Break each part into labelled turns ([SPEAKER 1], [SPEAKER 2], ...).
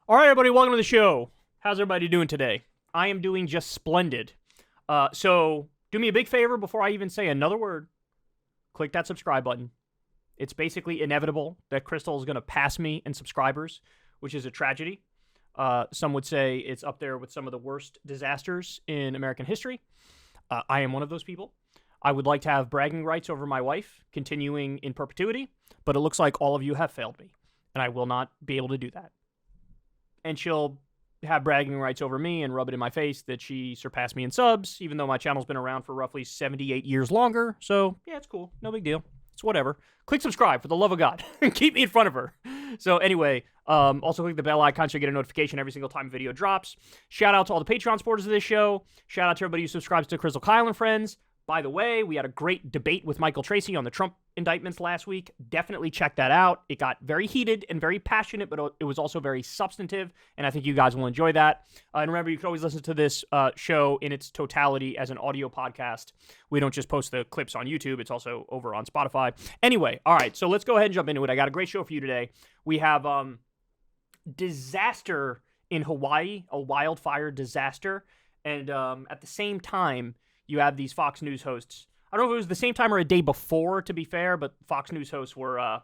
[SPEAKER 1] All right, everybody, welcome to the show. How's everybody doing today? I am doing just splendid. So do me a big favor before I even say another word. Click that subscribe button. It's basically inevitable that Crystal is going to pass me in subscribers, which is a tragedy. Some would say it's up there with some of the worst disasters in American history. I am one of those people. I would like to have bragging rights over my wife, continuing in perpetuity, but it looks like all of you have failed me, and I will not be able to do that. And she'll have bragging rights over me and rub it in my face that she surpassed me in subs, even though my channel's been around for roughly 78 years longer. So, yeah, it's cool. No big deal. It's whatever. Click subscribe for the love of God. Keep me in front of her. So, anyway, also click the bell icon so you get a notification every single time a video drops. Shout out to all the Patreon supporters of this show. Shout out to everybody who subscribes to Crystal, Kyle, and Friends. By the way, we had a great debate with Michael Tracy on the Trump indictments last week. Definitely check that out. It got very heated and very passionate, but it was also very substantive, and I think you guys will enjoy that. And remember, you can always listen to this show in its totality as an audio podcast. We don't just post the clips on YouTube. It's also over on Spotify. Anyway, all right, so let's go ahead and jump into it. I got a great show for you today. We have disaster in Hawaii, a wildfire disaster, and at the same time, you have these Fox News hosts. I don't know if it was the same time or a day before, to be fair, but Fox News hosts were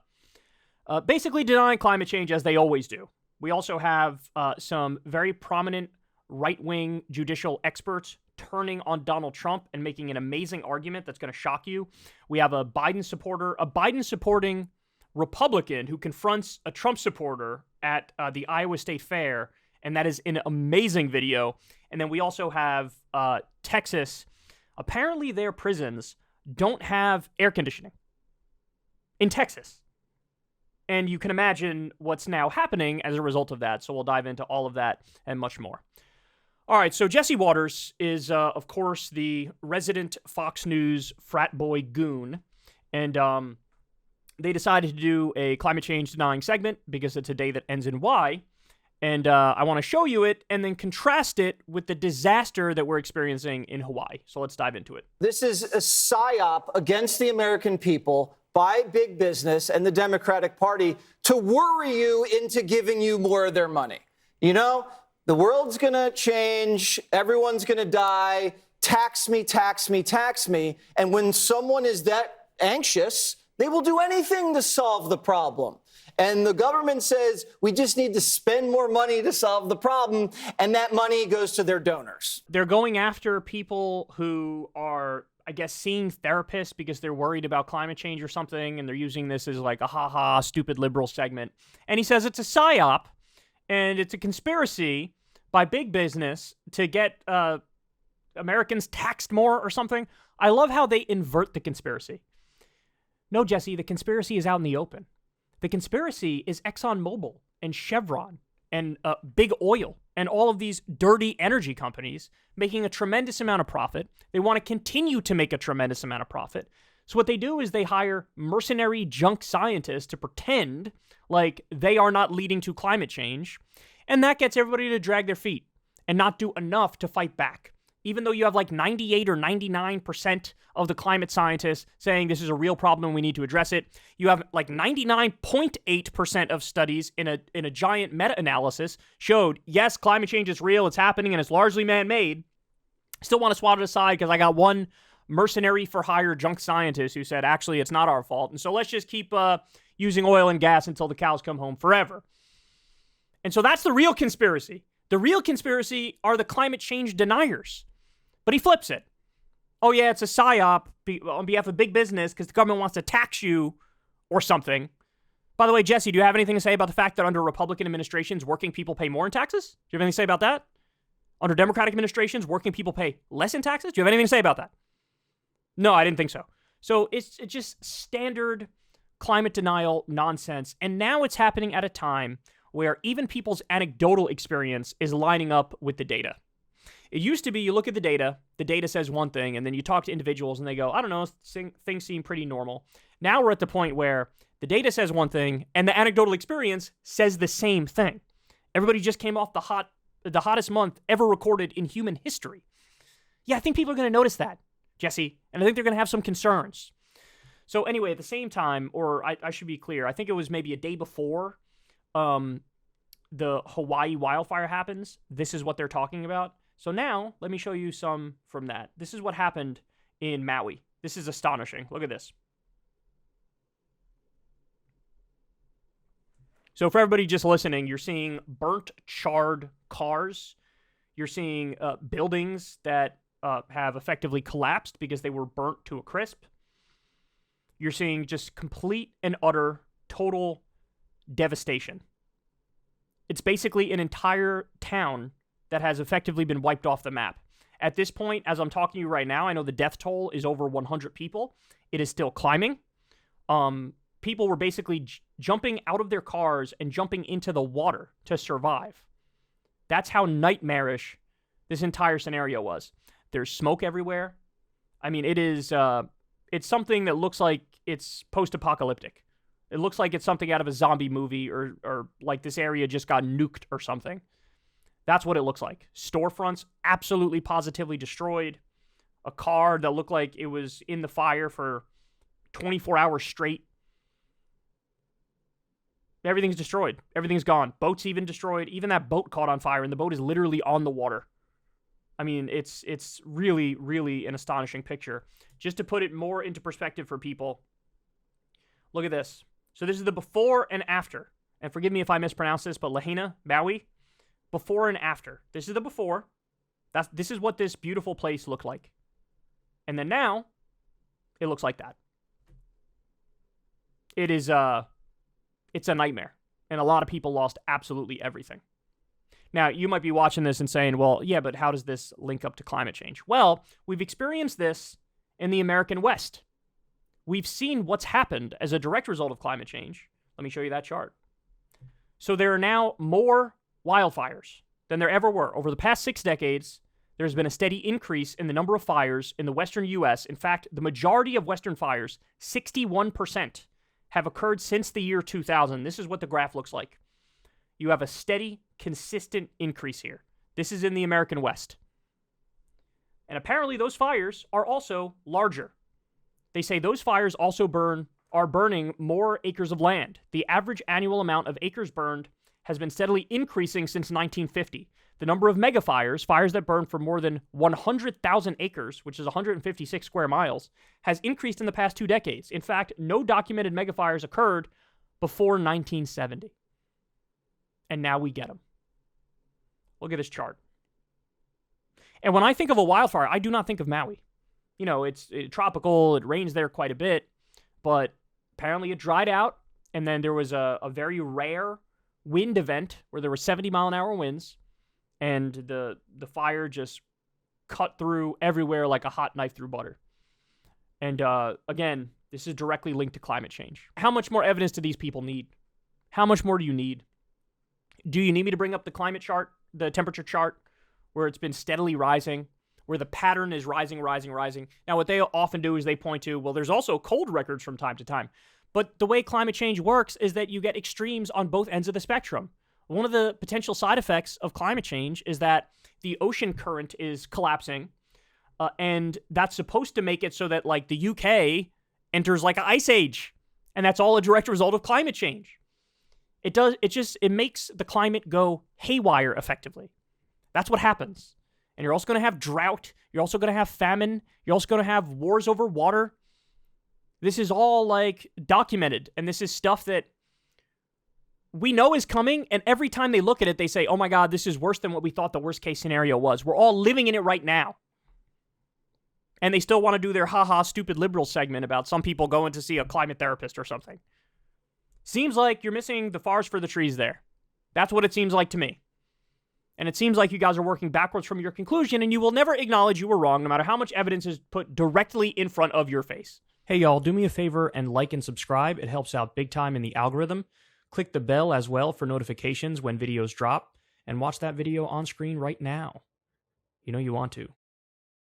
[SPEAKER 1] basically denying climate change as they always do. We also have some very prominent right-wing judicial experts turning on Donald Trump and making an amazing argument that's going to shock you. We have a Biden-supporting Republican who confronts a Trump supporter at the Iowa State Fair, and that is an amazing video. And then we also have Texas. Apparently, their prisons don't have air conditioning in Texas. And you can imagine what's now happening as a result of that. So we'll dive into all of that and much more. All right, so Jesse Waters is, of course, the resident Fox News frat boy goon. And they decided to do a climate change denying segment because it's a day that ends in Y. And I want to show you it and then contrast it with the disaster that we're experiencing in Hawaii. So let's dive into it.
[SPEAKER 2] This is a psyop against the American people by big business and the Democratic Party to worry you into giving you more of their money. You know, the world's going to change. Everyone's going to die. Tax me, tax me, tax me. And when someone is that anxious, they will do anything to solve the problem. And the government says, we just need to spend more money to solve the problem, and that money goes to their donors.
[SPEAKER 1] They're going after people who are, I guess, seeing therapists because they're worried about climate change or something, and they're using this as like a ha-ha, stupid liberal segment. And he says it's a psyop, and it's a conspiracy by big business to get Americans taxed more or something. I love how they invert the conspiracy. No, Jesse, the conspiracy is out in the open. The conspiracy is ExxonMobil and Chevron and Big Oil and all of these dirty energy companies making a tremendous amount of profit. They want to continue to make a tremendous amount of profit. So what they do is they hire mercenary junk scientists to pretend like they are not leading to climate change. And that gets everybody to drag their feet and not do enough to fight back. Even though you have like 98 or 99% of the climate scientists saying this is a real problem and we need to address it, you have like 99.8% of studies in a giant meta-analysis showed, yes, climate change is real, it's happening, and it's largely man-made. Still want to swat it aside because I got one mercenary for hire junk scientist who said, actually, it's not our fault. And so let's just keep using oil and gas until the cows come home forever. And so that's the real conspiracy. The real conspiracy are the climate change deniers. But he flips it. Oh, yeah, it's a psyop on behalf of big business because the government wants to tax you or something. By the way, Jesse, do you have anything to say about the fact that under Republican administrations, working people pay more in taxes? Do you have anything to say about that? Under Democratic administrations, working people pay less in taxes? Do you have anything to say about that? No, I didn't think so. So it's just standard climate denial nonsense. And now it's happening at a time where even people's anecdotal experience is lining up with the data. It used to be you look at the data says one thing, and then you talk to individuals and they go, I don't know, things seem pretty normal. Now we're at the point where the data says one thing and the anecdotal experience says the same thing. Everybody just came off the hottest month ever recorded in human history. Yeah, I think people are going to notice that, Jesse, and I think they're going to have some concerns. So anyway, at the same time, or I should be clear, I think it was maybe a day before the Hawaii wildfire happens, this is what they're talking about. So now, let me show you some from that. This is what happened in Maui. This is astonishing. Look at this. So for everybody just listening, you're seeing burnt, charred cars. You're seeing buildings that have effectively collapsed because they were burnt to a crisp. You're seeing just complete and utter, total devastation. It's basically an entire town that has effectively been wiped off the map. At this point, as I'm talking to you right now, I know the death toll is over 100 people. It is still climbing. People were basically jumping out of their cars and jumping into the water to survive. That's how nightmarish this entire scenario was. There's smoke everywhere. I mean, it is, it's something that looks like it's post-apocalyptic. It looks like it's something out of a zombie movie or like this area just got nuked or something. That's what it looks like. Storefronts absolutely positively destroyed. A car that looked like it was in the fire for 24 hours straight. Everything's destroyed. Everything's gone. Boats even destroyed. Even that boat caught on fire, and the boat is literally on the water. I mean, it's really, really an astonishing picture. Just to put it more into perspective for people, look at this. So this is the before and after. And forgive me if I mispronounce this, but Lahaina, Maui, before and after. This is the before. This is what this beautiful place looked like. And then now, it looks like that. It is, it's a nightmare. And a lot of people lost absolutely everything. Now, you might be watching this and saying, well, yeah, but how does this link up to climate change? Well, we've experienced this in the American West. We've seen what's happened as a direct result of climate change. Let me show you that chart. So there are now more wildfires than there ever were. Over the past 6 decades, there's been a steady increase in the number of fires in the western U.S. In fact, the majority of western fires, 61%, have occurred since the year 2000. This is what the graph looks like. You have a steady, consistent increase here. This is in the American West. And apparently those fires are also larger. They say those fires also are burning more acres of land. The average annual amount of acres burned has been steadily increasing since 1950. The number of megafires, fires that burn for more than 100,000 acres, which is 156 square miles, has increased in the past 2 decades. In fact, no documented megafires occurred before 1970. And now we get them. Look at this chart. And when I think of a wildfire, I do not think of Maui. You know, it's tropical, it rains there quite a bit, but apparently it dried out, and then there was a very rare wind event where there were 70-mile-an-hour winds, and the fire just cut through everywhere like a hot knife through butter. And again, this is directly linked to climate change. How much more evidence do these people need? How much more do you need? Do you need me to bring up the climate chart, the temperature chart, where it's been steadily rising, where the pattern is rising, rising, rising? Now, what they often do is they point to, well, there's also cold records from time to time. But the way climate change works is that you get extremes on both ends of the spectrum. One of the potential side effects of climate change is that the ocean current is collapsing, and that's supposed to make it so that, like, the UK enters like an ice age, and that's all a direct result of climate change. It makes the climate go haywire effectively. That's what happens. And you're also going to have drought. You're also going to have famine. You're also going to have wars over water. This is all, like, documented. And this is stuff that we know is coming. And every time they look at it, they say, oh my God, this is worse than what we thought the worst case scenario was. We're all living in it right now. And they still want to do their haha stupid liberal segment about some people going to see a climate therapist or something. Seems like you're missing the forest for the trees there. That's what it seems like to me. And it seems like you guys are working backwards from your conclusion, and you will never acknowledge you were wrong, no matter how much evidence is put directly in front of your face. Hey, y'all, do me a favor and like and subscribe. It helps out big time in the algorithm. Click the bell as well for notifications when videos drop, and watch that video on screen right now. You know you want to.